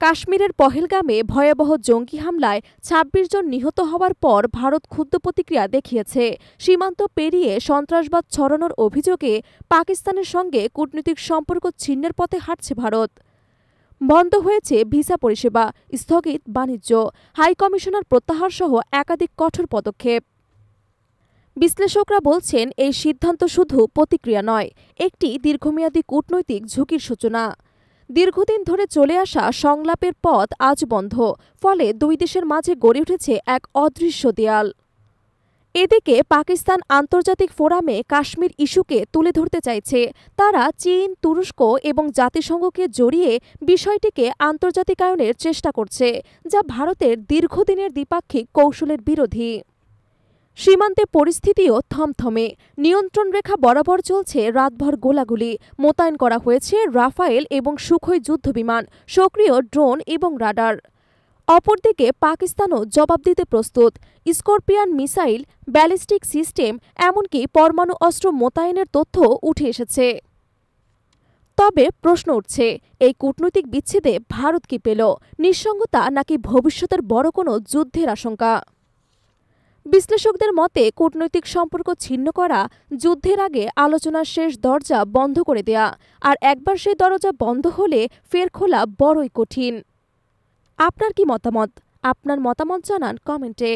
কাশ্মীরের পহেলগামে ভয়াবহ জঙ্গি হামলায় ২৬ জন নিহত হওয়ার পর ভারত ক্ষুব্ধ প্রতিক্রিয়া দেখিয়েছে। সীমান্ত পেরিয়ে সন্ত্রাসবাদ ছড়ানোর অভিযোগে পাকিস্তানের সঙ্গে কূটনৈতিক সম্পর্ক ছিন্নের পথে হাঁটছে ভারত। বন্ধ হয়েছে ভিসা পরিষেবা, স্থগিত বাণিজ্য, হাইকমিশনার প্রত্যাহারসহ একাধিক কঠোর পদক্ষেপ। বিশ্লেষকরা বলছেন, এই সিদ্ধান্ত শুধু প্রতিক্রিয়া নয়, একটি দীর্ঘমেয়াদী কূটনৈতিক ঝুঁকির সূচনা। দীর্ঘদিন ধরে চলে আসা সংলাপের পথ আজ বন্ধ, ফলে দুই দেশের মাঝে গড়ে উঠেছে এক অদৃশ্য দেয়াল। এদিকে পাকিস্তান আন্তর্জাতিক ফোরামে কাশ্মীর ইস্যুকে তুলে ধরতে চাইছে। তারা চীন, তুরস্ক এবং জাতিসংঘকে জড়িয়ে বিষয়টিকে আন্তর্জাতিকায়নের চেষ্টা করছে, যা ভারতের দীর্ঘদিনের দ্বিপাক্ষিক কৌশলের বিরোধী। সীমান্তে পরিস্থিতিও থমথমে। নিয়ন্ত্রণ রেখা বরাবর চলছে রাতভর গোলাগুলি। মোতায়েন করা হয়েছে রাফায়েল এবং সুখোই যুদ্ধবিমান, সক্রিয় ড্রোন এবং রাডার। অপরদিকে পাকিস্তানও জবাব দিতে প্রস্তুত। স্করপিয়ন মিসাইল, ব্যালিস্টিক সিস্টেম, এমনকি পরমাণু অস্ত্র মোতায়েনের তথ্য উঠে এসেছে। তবে প্রশ্ন উঠছে, এই কূটনৈতিক বিচ্ছেদে ভারত কি পেল? নিঃসঙ্গতা নাকি ভবিষ্যতের বড় কোনো যুদ্ধের আশঙ্কা? বিশ্লেষকদের মতে, কূটনৈতিক সম্পর্ক ছিন্ন করা যুদ্ধের আগে আলোচনার শেষ দরজা বন্ধ করে দেয়া, আর একবার সেই দরজা বন্ধ হলে ফের খোলা বড়ই কঠিন। আপনার কি মতামত? আপনার মতামত জানান কমেন্টে।